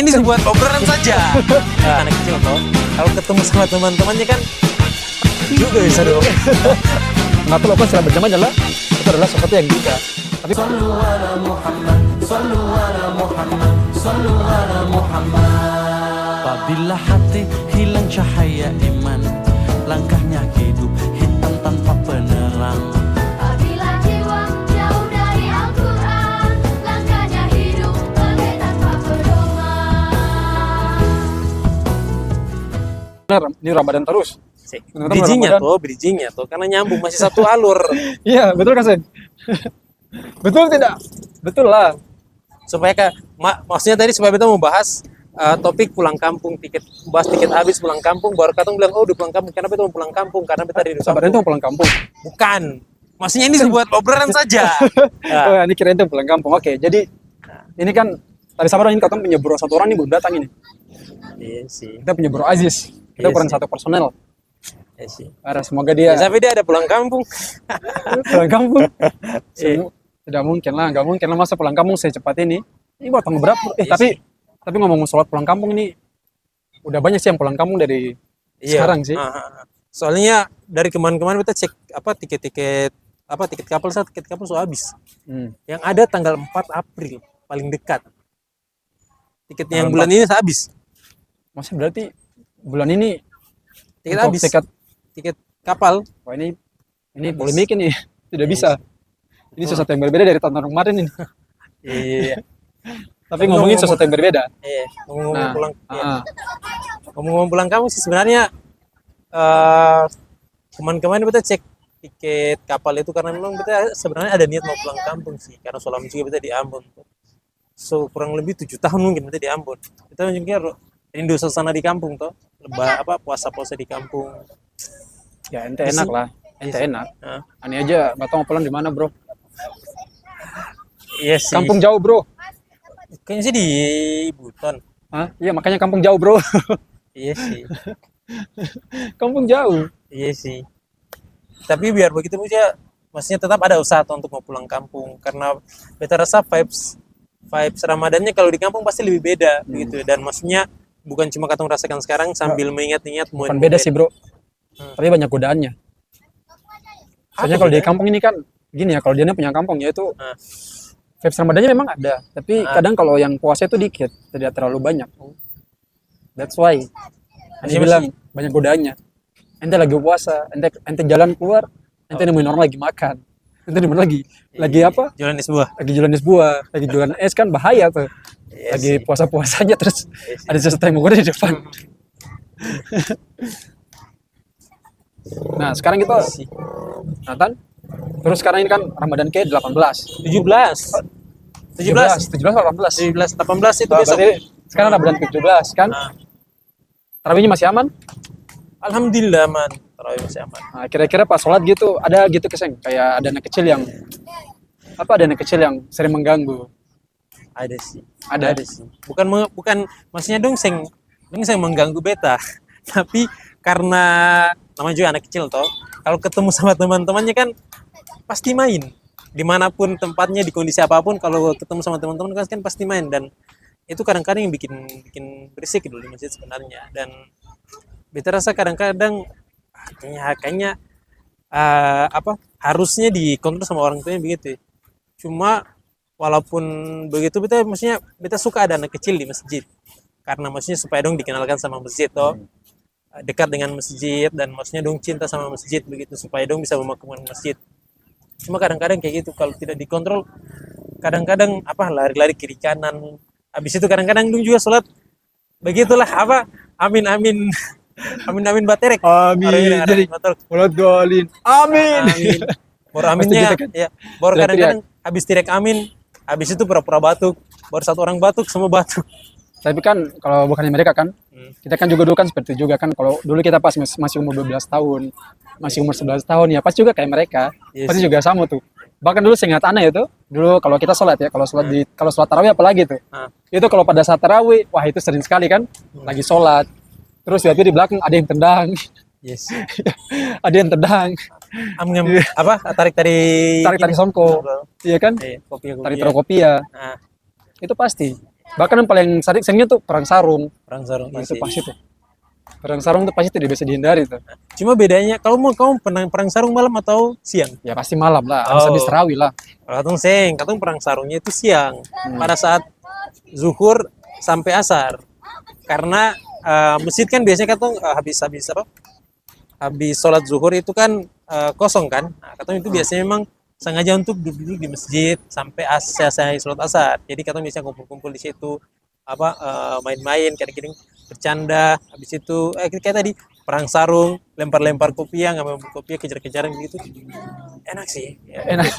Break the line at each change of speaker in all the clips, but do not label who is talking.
Ini sebuah obrolan saja. Anak kecil toh, kalau ketemu sama teman-temannya kan juga bisa dong.
Mengatur lakukan secara berjamaah adalah itu adalah sesuatu yang juga. Tapi
Apabila hati hilang cahaya iman, langkahnya hidup hitam tanpa penerang.
Apabila jiwa jauh dari Al-Quran, langkahnya hidup pelik tanpa pedoman.
benar, ini Ramadan terus. Ternyata
Bridgingnya tuh, karena nyambung masih satu alur.
Iya, betul kan, Sen? Betul tidak? Betul lah.
Supaya maksudnya tadi supaya kita mau bahas topik pulang kampung, bahas tiket habis pulang kampung, baru katong bilang udah pulang kampung. Kenapa itu mau pulang kampung? Karena kita di
Sabar itu mau pulang kampung.
Bukan. Maksudnya ini sebuah obrolan saja.
Oh, ini kirain itu pulang kampung. Oke, jadi ini kan tadi sabar ini katong punya bro satu orang nih belum datang ini.
Iya sih.
Kita punya bro Aziz. Kita
Iya
kurang
sih.
satu personel.
Iya sih.
Semoga dia
Tapi dia ada pulang kampung.
pulang kampung.
Iya.
Tidak mungkin lah, nggak mungkin lah masa pulang kampung secepat ini. Ini buat tanggal berapa?
Iya
Tapi ngomong sholat pulang kampung ini udah banyak sih yang pulang kampung dari sekarang sih.
Soalnya dari kemarin-kemarin kita cek tiket kapal sudah habis. Yang ada tanggal 4 April paling dekat. Tiketnya yang
Tanggal
bulan ini habis.
Maksudnya berarti bulan ini
Tiket
untuk
habis. Tiket kapal.
Wah ini
Habis.
polemik ini tidak bisa. Ini
Betul.
sesuatu yang berbeda dari tahun kemarin ini.
Iya.
Tapi ngomongin sesuatu yang berbeda.
Iya, ngomong-ngomong
Nah,
pulang. Iya.
ah,
Pulang kampung sih sebenarnya kemarin kita cek tiket kapal itu karena memang kita sebenarnya ada niat mau pulang kampung sih karena selama juga kita di Ambon. So kurang lebih 7 tahun mungkin kita di Ambon. Kita juga rindu suasana di kampung toh. Puasa-puasa di kampung.
ya ente enak lah, ente
Iya sih.
enak.
Nah,
Ani aja, nggak tahu mau pulang di mana bro.
iya sih.
Kampung jauh bro.
Kayaknya sih di Buton.
Hah? Iya makanya kampung jauh bro.
Iya sih.
Kampung jauh.
Iya sih. Tapi biar begitu aja, maksudnya tetap ada usaha tuh untuk mau pulang kampung karena beta rasa vibes Ramadannya kalau di kampung pasti lebih beda begitu dan maksudnya bukan cuma katong rasakan sekarang sambil mengingat-ingat
Bukan beda sih bro. Tapi banyak godaannya. Soalnya kalau di kampung ini kan gini ya, kalau dia punya kampung ya itu
Ah.
vibes Ramadannya memang ada, tapi kadang kalau yang puasa itu dikit, tidak terlalu banyak. That's why. Ani
Masih-
bilang banyak godaannya. Ente lagi puasa, ente jalan keluar, ente nemuin orang lagi makan. Ente nemuin lagi apa?
Jualan es buah.
Lagi jualan es buah, lagi jualan es kan bahaya tuh.
Iya
Lagi
sih.
puasa-puasanya terus
Iya sih.
ada sesuatu yang menggoda di depan. Nah, sekarang kita
Iya sih.
Nathan. Terus sekarang ini kan Ramadan ke 18.
17. 17.
17 atau 18?
17, 18 itu
Nah,
besok.
berarti sekarang Ramadan ke 17 kan?
Ah.
Tarawihnya masih aman?
Alhamdulillah man. Tarawih masih aman.
Nah, kira-kira pas sholat gitu ada gitu keseng kayak ada anak kecil yang ada anak kecil yang sering mengganggu.
Ada sih.
Ada.
sih. Bukan maksudnya dong seng mengganggu beta. Tapi karena namanya juga anak kecil toh. Kalau ketemu sama teman-temannya kan pasti main. Dimanapun tempatnya, di kondisi apapun, kalau ketemu sama teman-teman kan pasti main dan itu kadang-kadang yang bikin berisik dulu di masjid sebenarnya. Dan beta rasa kadang-kadang kayaknya harusnya dikontrol sama orang tuanya begitu. Cuma walaupun begitu beta suka ada anak kecil di masjid karena maksudnya supaya dong dikenalkan sama masjid toh, dekat dengan masjid dan maksudnya dong cinta sama masjid begitu supaya dong bisa memakmurkan masjid. Cuma kadang-kadang kayak gitu kalau tidak dikontrol kadang-kadang lari-lari kiri kanan, habis itu kadang-kadang dong juga sholat begitulah amin amin baterek.
Amin. Jadi mulut golin. Amin.
Amin. Baru aminnya
Pasti gitu kan?
ya, baru
Teriak-teriak.
kadang-kadang habis tirek amin, habis itu pura-pura batuk, baru satu orang batuk semua batuk.
Tapi kan kalau bukannya mereka kan, kita kan juga dulu kan seperti itu juga kan. Kalau dulu kita pas masih umur 12 tahun, masih umur 11 tahun ya pasti juga kayak mereka.
Yes.
Pasti juga sama tuh. Bahkan dulu seingat aneh itu, dulu kalau kita sholat ya, kalau sholat tarawih apalagi tuh. Itu kalau pada saat tarawih, wah itu sering sekali kan, lagi sholat. Terus tiba-tiba di belakang ada yang tendang,
Yes.
ada yang tendang,
Tarik
tarik songko, iya kan?
kopi.
Tarik rokopia,
Nah,
itu pasti. Bahkan yang paling seringnya tuh perang sarung.
Perang sarung
Nah,
itu
itu pasti tuh. Perang sarung tuh pasti tidak bisa dihindari tuh.
Cuma bedanya kalau kamu pernah perang sarung malam atau siang?
Ya pasti malam lah,
Oh.
habis terawih lah.
Kalau katong perang sarungnya itu siang pada saat zuhur sampai asar. Karena masjid kan biasanya katong habis apa? Habis sholat zuhur itu kan kosong kan. Nah, katong itu biasanya memang sengaja untuk duduk di masjid sampai selesai sholat asar. Jadi katong bisa kumpul-kumpul di situ apa main-main kadang-kadang bercanda habis itu kayak tadi perang sarung lempar-lempar kopiah ngambil kopiah kejar-kejaran gitu enak sih ya,
Enak.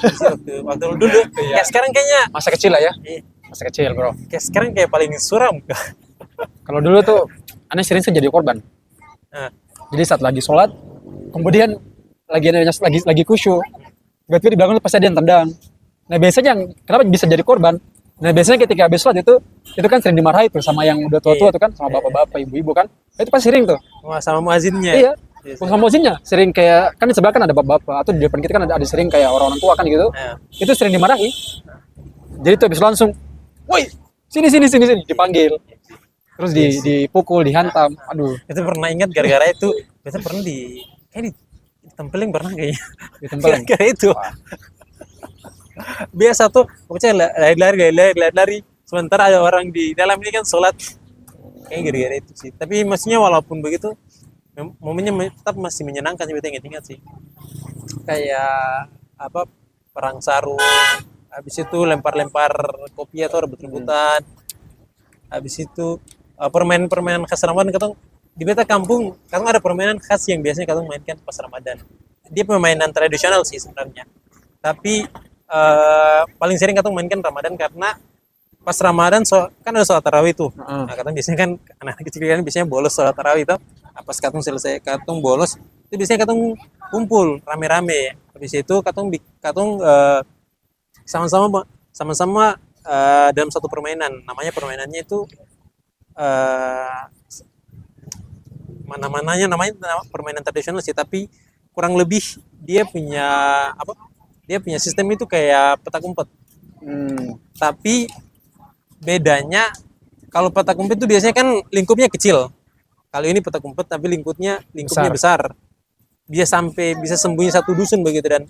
waktu dulu kayak sekarang kayaknya
Masa kecil lah ya,
eh,
masa kecil bro.
kayak sekarang kayak paling suram.
Kalau dulu tuh aneh sering saya jadi korban.
Nah,
Jadi saat lagi sholat, kemudian lagi khusyuk, tiba-tiba di belakang tuh pasti ada yang tendang. Nah biasanya yang kenapa bisa jadi korban? Nah biasanya ketika habis sholat itu kan sering dimarahi tuh sama yang udah tua-tua tuh kan, sama bapak-bapak, ibu-ibu kan, itu pasti sering tuh.
wah, sama muazinnya
Iya. Sama muazinnya sering kayak kan di sebelah kan ada bapak-bapak atau di depan kita kan ada sering kayak orang-orang tua kan gitu.
Nah,
Itu sering dimarahi. Jadi tuh habis langsung, woi sini dipanggil. Terus dipukul, dihantam. Aduh,
itu pernah ingat gara-gara itu biasa pernah kayak ditempelin pernah kayaknya
ditempelin.
gara-gara itu biasa tuh pokoknya lari sementara ada orang di dalam ini kan sholat kayak gara-gara itu sih tapi maksudnya walaupun begitu momennya tetap masih menyenangkan sih ingat sih kayak apa perang sarung habis itu lempar-lempar kopi atau rebut-rebutan habis itu permainan-permainan khas Ramadan katong di beta kampung katong ada permainan khas yang biasanya katong mainkan pas Ramadan dia permainan tradisional sih sebenarnya tapi paling sering katong mainkan Ramadan karena pas Ramadan kan ada sholat tarawih tuh. Nah, katong biasanya kan anak-anak kecil kan biasanya bolos sholat tarawih tuh. Pas katong selesai katong bolos, itu biasanya katong kumpul rame-rame. Habis itu katong sama-sama dalam satu permainan. Namanya permainannya itu namanya permainan tradisional sih, tapi kurang lebih dia punya apa? Dia punya sistem itu kayak petak umpet. Tapi bedanya kalau petak umpet itu biasanya kan lingkupnya kecil. Kalau ini petak umpet tapi lingkupnya besar. Bisa sembunyi satu dusun begitu dan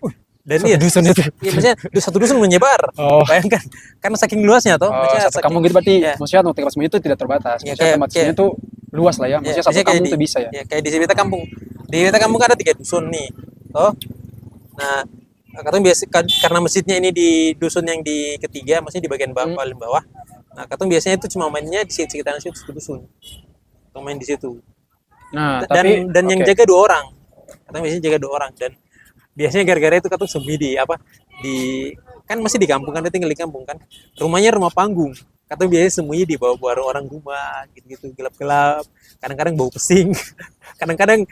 iya
dusun itu.
Iya maksudnya satu dusun menyebar.
Oh.
Bayangkan karena saking luasnya toh. Maksudnya
Satu kampung gitu berarti
ya.
maksudnya tempat tinggal itu tidak terbatas.
Ya,
Maksudnya tempat sini tuh luas lah ya. Maksudnya satu kampung itu bisa ya.
Ya kayak di Beta kampung. Di Beta kampung kan ada 3 dusun nih. Toh. Nah, katong biasa karena masjidnya ini di dusun yang di ketiga, maksudnya di bagian bawah paling bawah. Nah, katong biasanya itu cuma mainnya di sekitaran situ dusun. Katong main di situ.
Nah,
Dan yang jaga 2 orang. Katong biasanya jaga 2 orang dan biasanya gara-gara itu katong sembunyi kan masih di kampung kan, tinggal di kampung kan. Rumahnya rumah panggung. Katong biasanya sembunyi di bawah orang rumah gitu-gitu gelap-gelap. Kadang-kadang bau pesing. Kadang-kadang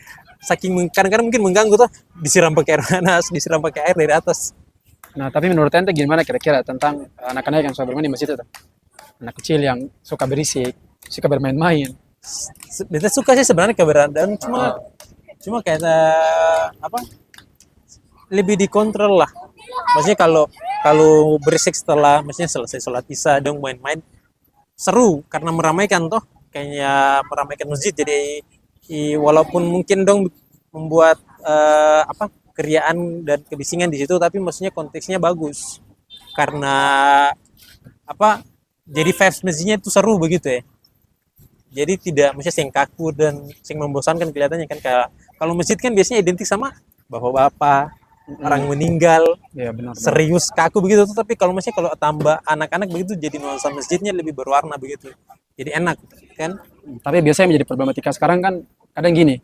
mungkin mengganggu tuh disiram pakai air panas, disiram pakai air dari atas.
Nah, tapi menurut ente gimana kira-kira tentang anak-anak yang suka bermain di masjid itu? Anak kecil yang suka berisik, suka bermain-main.
Beta suka sih sebenarnya keberadaan cuma kayak apa? Lebih dikontrol lah. Maksudnya kalau berisik setelah maksudnya selesai sholat isya dong main-main seru karena meramaikan toh kayaknya meramaikan masjid jadi walaupun mungkin dong membuat keriaan dan kebisingan di situ tapi maksudnya konteksnya bagus karena jadi vibes masjidnya itu seru begitu ya jadi tidak maksudnya sing kaku dan sing membosankan kelihatannya kan kalau masjid kan biasanya identik sama bapak-bapak orang meninggal
Ya benar.
serius kaku begitu tuh tapi kalau tambah anak-anak begitu jadi nuansa masjidnya lebih berwarna begitu jadi enak kan.
Tapi biasanya menjadi problematika sekarang kan kadang gini,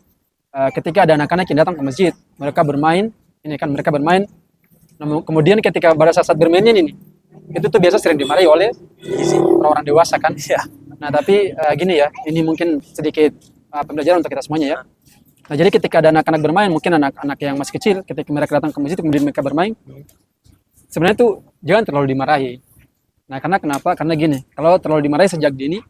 ketika ada anak-anak yang datang ke masjid, mereka bermain, kemudian ketika pada saat bermainnya ini, itu tuh biasa sering dimarahi oleh orang-orang dewasa kan.
Iya.
Nah tapi gini ya, ini mungkin sedikit pembelajaran untuk kita semuanya ya. Nah jadi ketika ada anak-anak bermain, mungkin anak-anak yang masih kecil, ketika mereka datang ke masjid kemudian mereka bermain, sebenarnya tuh jangan terlalu dimarahi. Nah karena kenapa? Karena gini, kalau terlalu dimarahi sejak dini,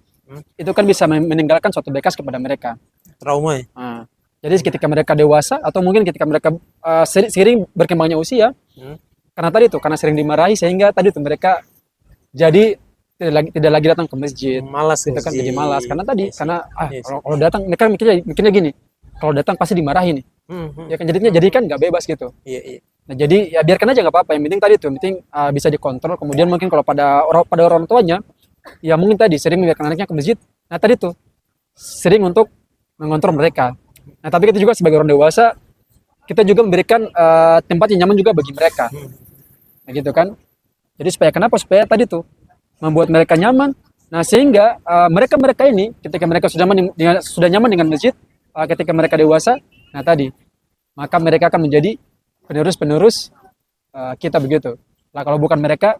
itu kan bisa meninggalkan suatu bekas kepada mereka.
Trauma ya.
Nah, jadi ketika mereka dewasa atau mungkin ketika mereka sering berkembangnya usia, karena tadi tuh karena sering dimarahi sehingga tadi tuh mereka jadi tidak lagi datang ke masjid.
Malas
Itu kan jadi
sih.
malas karena tadi
Iya sih.
karena
Iya sih.
kalau datang mereka mikirnya gini, kalau datang pasti dimarahin nih. Ya kan jadi kan nggak bebas gitu.
Iya, iya.
Nah, jadi ya biarkan aja nggak apa-apa. Yang penting tadi tuh, yang penting bisa dikontrol. Kemudian mungkin kalau pada orang tuanya, ya mungkin tadi sering membiarkan anaknya ke masjid. Nah, tadi tuh sering untuk mengontrol mereka. Nah, tapi kita juga sebagai orang dewasa, kita juga memberikan tempat yang nyaman juga bagi mereka. Nah, gitu kan. Jadi supaya kenapa? Supaya tadi tuh membuat mereka nyaman. Nah, sehingga mereka ini ketika mereka sudah nyaman dengan masjid, ketika mereka dewasa, nah tadi maka mereka akan menjadi penerus kita begitu. Lah kalau bukan mereka,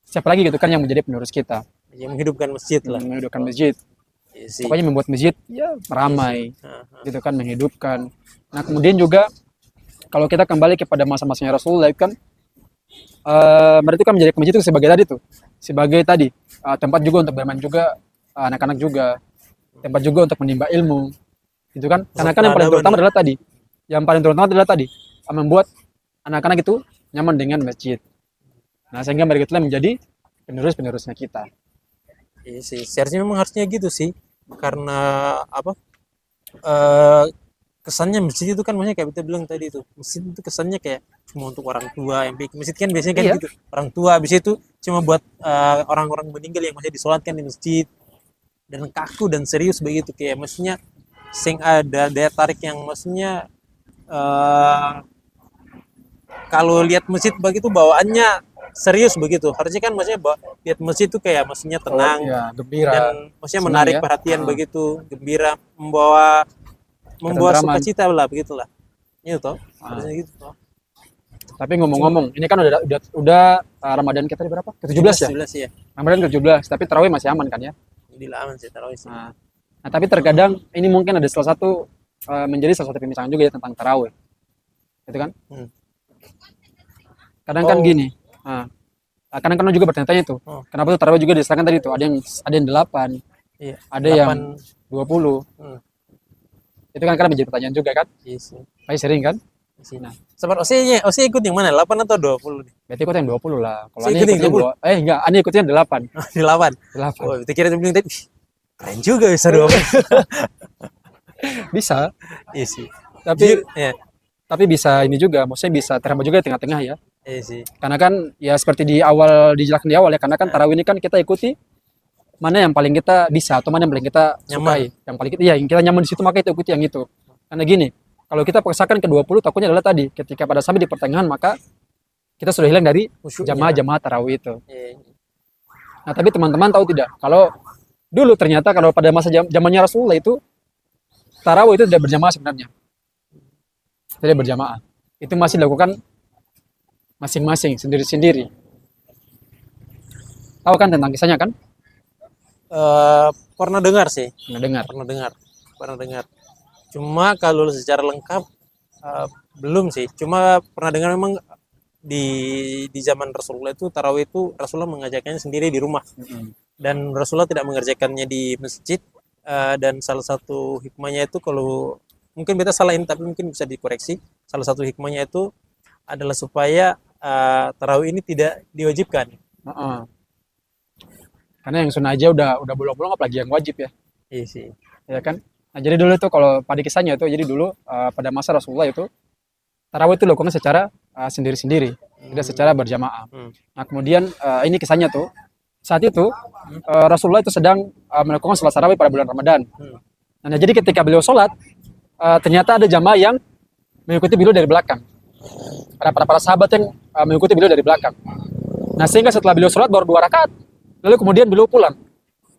siapa lagi gitu kan yang menjadi penerus kita?
Yang menghidupkan masjid lah.
Menghidupkan masjid.
Iya sih.
Pokoknya membuat masjid ya ramai,
Heeh.
gitu kan, menghidupkan. Nah kemudian juga kalau kita kembali kepada masa-masanya Rasulullah kan, mereka kan menjadi masjid itu sebagai tadi tuh, sebagai tadi tempat juga untuk bermain juga anak-anak juga, tempat juga untuk menimba ilmu, gitu kan? Karena kan yang paling terutama adalah tadi, membuat anak-anak itu nyaman dengan masjid. Nah sehingga mereka itulah menjadi penerusnya kita.
Iya sih. Seharusnya memang harusnya gitu sih. Karena apa? eh Kesannya masjid itu kan maksudnya kayak kita bilang tadi itu. Masjid itu kesannya kayak cuma untuk orang tua yang bikin masjid kan biasanya kan
Iya.
gitu. Orang tua habis itu cuma buat orang-orang meninggal yang masih disolatkan di masjid dan kaku dan serius begitu kayak maksudnya sing ada daya tarik yang maksudnya eh kalau lihat masjid begitu bawaannya serius begitu. Harusnya kan maksudnya lihat masjid itu kayak maksudnya tenang
Ya, gembira.
dan maksudnya
senang
menarik
ya.
perhatian
Ah.
begitu, gembira, membawa
Ketentraman.
sukacita lah begitulah. Itu toh.
Ah.
Harusnya gitu toh.
Tapi ngomong-ngomong, ini kan udah Ramadan kita di berapa? Ke-17 ya?
17 ya.
Ramadan ke-17, tapi tarawih masih aman kan ya?
Jadi aman sih tarawih sih.
Nah, tapi terkadang ini mungkin ada menjadi salah satu pembicaraan juga ya tentang tarawih. Gitu kan?
Hmm.
Kadang kan
Oh.
gini. Nah, kadang-kadang juga bertanya-tanya tuh.
Oh.
Kenapa tuh tarawih juga diserahkan tadi tuh? Ada yang 8,
Iya.
ada yang
8.
20.
Hmm.
Itu kan kadang menjadi pertanyaan juga kan?
Iya sih.
Pasti sering kan?
Sih.
Nah,
Sabar OC ikut yang mana? 8 atau 20 nih?
berarti ikut yang 20 lah. Kalau
Saya
Ani
ikut yang
ikutnya
20.
enggak, Ani ikutnya 8.
Di 8.
8.
Oh, kita kira dia bilang tadi, "Wih, keren juga bisa 20."
Bisa,
Iya sih.
tapi
Ya,
tapi bisa ini juga, maksudnya bisa terhambat juga di tengah-tengah ya.
iya sih.
Karena kan ya seperti dijelaskan di awal ya, karena kan tarawih ini kan kita ikuti mana yang paling kita bisa atau mana yang paling kita sukai, yang paling kita yang kita nyaman di situ maka kita ikuti yang itu. Karena gini, kalau kita paksakan ke 20 takutnya adalah tadi ketika pada sampai di pertengahan maka kita sudah hilang dari
Khusyuknya.
jamaah-jamaah tarawih itu.
Iya.
Nah, tapi teman-teman tahu tidak kalau dulu ternyata kalau pada masa zamannya Rasulullah itu tarawih itu tidak berjamaah sebenarnya. Tidak berjamaah. Itu masih dilakukan masing-masing, sendiri-sendiri. Tahu kan tentang kisahnya kan?
Pernah dengar sih.
Pernah dengar.
Pernah dengar. Cuma kalau secara lengkap belum sih. Cuma pernah dengar memang di zaman Rasulullah itu tarawih itu Rasulullah mengajarkannya sendiri di rumah dan Rasulullah tidak mengerjakannya di masjid dan salah satu hikmahnya itu kalau mungkin beta salahin tapi mungkin bisa dikoreksi. Salah satu hikmahnya itu adalah supaya tarawih ini tidak diwajibkan.
Heeh. Karena yang sunnah aja udah bolong-bolong apalagi yang wajib ya.
Iya sih.
Ya kan? Nah, jadi dulu itu kalau pada kisahnya itu jadi dulu pada masa Rasulullah itu tarawih itu dilakukan secara sendiri-sendiri, tidak secara berjamaah. Nah, kemudian ini kisahnya tuh saat itu Rasulullah itu sedang melakukan sholat tarawih pada bulan Ramadan. Nah, jadi ketika beliau sholat ternyata ada jamaah yang mengikuti beliau dari belakang. Para sahabat yang mengikuti beliau dari belakang. Nah, sehingga setelah beliau sholat baru 2 rakaat, lalu kemudian beliau pulang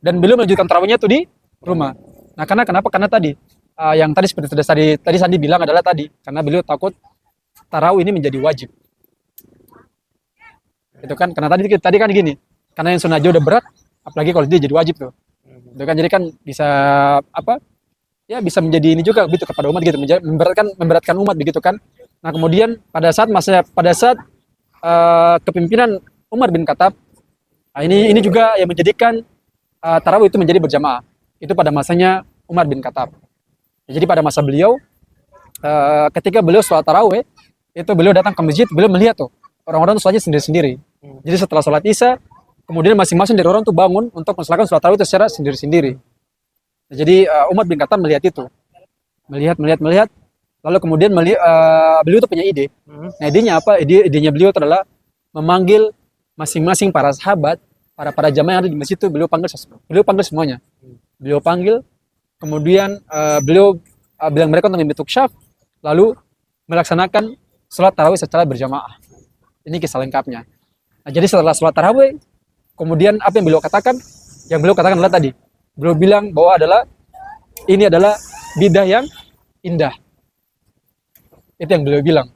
dan beliau melanjutkan tarawihnya itu di rumah. Nah, kenapa? Karena tadi yang tadi seperti tadi Sandi bilang adalah tadi karena beliau takut tarawih ini menjadi wajib. Itu kan karena tadi kan gini, karena yang sunnah aja udah berat, apalagi kalau dia jadi wajib tuh. Itu kan jadi kan bisa apa? Ya bisa menjadi ini juga gitu kepada umat gitu, memberatkan umat begitu kan. Nah, kemudian pada saat kepemimpinan Umar bin Khattab, ini juga yang menjadikan tarawih itu menjadi berjamaah. Itu pada masanya Umar bin Khattab. Jadi pada masa beliau ketika beliau sholat tarawih itu beliau datang ke masjid, beliau melihat tuh orang-orang sholatnya sendiri-sendiri. Jadi setelah sholat isya kemudian masing-masing dari orang tuh bangun untuk melaksanakan sholat tarawih itu secara sendiri-sendiri. Nah, jadi Umar bin Khattab melihat itu, melihat, lalu kemudian beliau tuh punya ide. Nah, idenya apa? Idenya beliau itu adalah memanggil masing-masing para sahabat, para jamaah yang ada di masjid itu beliau panggil semuanya. Beliau panggil, kemudian beliau bilang mereka untuk membentuk syaf, lalu melaksanakan sholat tarawih secara berjamaah. Ini kisah lengkapnya. Nah, jadi setelah sholat tarawih, kemudian apa yang beliau katakan? Yang beliau katakan adalah tadi, beliau bilang bahwa ini adalah bidah yang indah. Itu yang beliau bilang.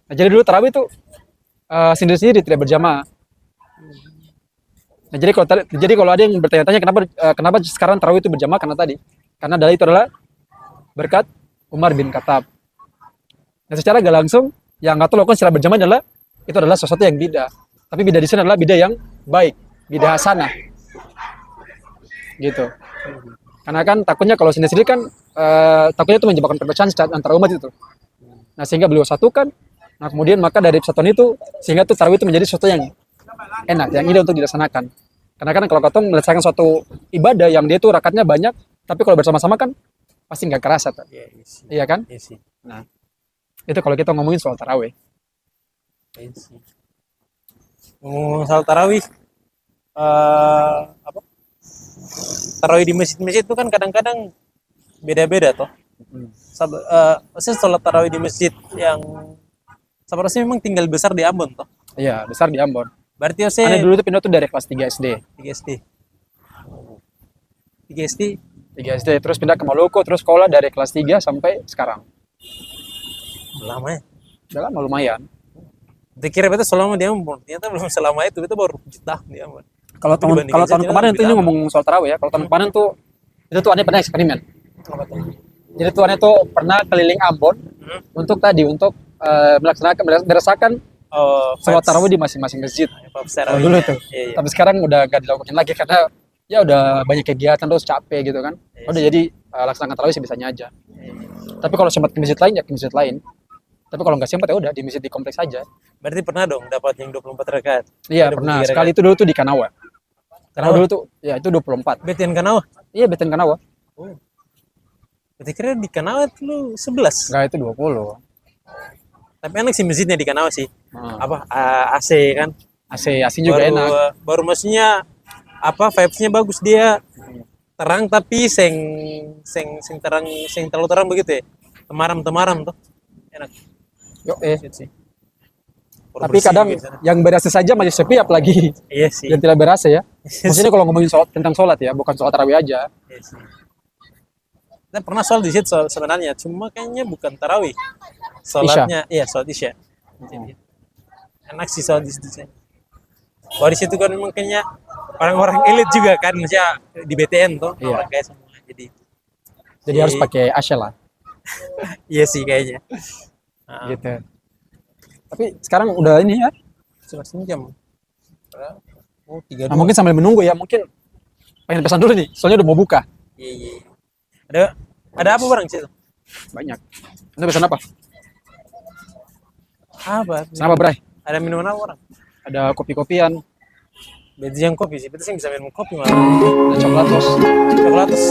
Nah, jadi dulu tarawih itu sendiri-sendiri, tidak berjamaah. Nah, jadi kalau ada yang bertanya-tanya kenapa sekarang tarawih itu berjamaah, karena itu adalah berkat Umar bin Khattab. Nah, secara gak langsung yang nggak lakukan secara berjamaah itu adalah sesuatu yang bidah. Tapi bidah di sini adalah bidah yang baik, bidah hasanah. Gitu. Karena kan takutnya kalau sendiri-sendiri kan takutnya itu menyebabkan perpecahan antara umat itu. Nah, sehingga beliau satukan. Nah, kemudian maka dari persatuan itu sehingga tuh tarawih itu menjadi sesuatu yang enak, yang indah untuk dilaksanakan. Karena kan kalau katong melaksanakan suatu ibadah yang dia tuh rakatnya banyak, tapi kalau bersama-sama kan pasti nggak kerasa tuh. Iya kan?
Iya sih.
Nah, itu kalau kita ngomongin soal tarawih.
Iya sih. Ngomong soal tarawih, apa? Tarawih di masjid-masjid itu kan kadang-kadang beda-beda toh. Maksudnya sholat tarawih di masjid yang seharusnya memang tinggal besar di Ambon toh.
Iya, besar di Ambon.
Berarti
Aneh dulu tuh pindah tuh dari kelas 3 SD.
3 SD. 3 SD
3 SD terus pindah ke Maluku, terus sekolah dari kelas 3 sampai sekarang.
lama ya.
Udah lama lumayan.
Dikira itu selama di Ambon, ternyata belum selama itu baru 7 tahun di Ambon.
Kalau tahun kemarin tuh ini
lama.
ngomong soal tarawih ya. Kalau tahun kemarin tuh itu tuh aneh pernah eksperimen. Jadi tuh aneh tuh pernah keliling Ambon untuk merasakan sholat tarawih di masing-masing masjid. Kalau dulu tuh.
Iya.
Tapi sekarang udah gak dilakukan lagi karena ya udah banyak kegiatan terus capek gitu kan. Udah jadi laksanakan tarawih sebisanya aja. Tapi kalau sempat ke masjid lain ya ke masjid lain. Tapi kalau nggak sempat ya udah di masjid di kompleks aja.
Berarti pernah dong dapat yang 24 rakaat.
Iya pernah. Sekali itu dulu tuh di Kanawa. Karena dulu tuh ya itu 24.
Betian Kanawa.
Iya Beten Kanawa.
Oh. Berarti kira di Kanawa itu lu 11.
Enggak itu 20.
Tapi enak sih masjidnya di Kanawa sih. Apa AC kan.
AC juga enak.
Baru maksudnya apa vibes-nya bagus dia. Terang tapi seng terlalu terang begitu ya. Temaram tuh. Enak. Sih.
Tapi kadang yang berasa saja masih sepi apalagi
iya sih.
yang tidak berasa ya. Maksudnya kalau ngomongin tentang sholat ya, bukan sholat tarawih aja.
Iya sih. Kita pernah sholat di situ sebenarnya, cuma kayaknya bukan tarawih. Sholatnya, iya sholat isya. Jadi, enak sih sholat di situ. Kalau di situ kan memang kayaknya orang-orang elit juga kan, maksudnya di BTN tuh
Iya.
orang kayak semua.
Jadi harus pakai Asya lah.
Iya sih kayaknya.
Gitu. Tapi sekarang udah ini ya.
Sudah jam. Oh, 32.
Nah, mungkin sambil menunggu ya, mungkin pengen pesan dulu nih, soalnya udah mau buka.
Iya. Ada apa barang situ?
Banyak. Anda pesan apa?
Apa?
Pesan apa, Bray?
Ada minuman apa orang?
Ada kopi-kopian,
Beti yang kopi sih, beti sih bisa minum kopi malah.
ada coklatos.
Coklatus.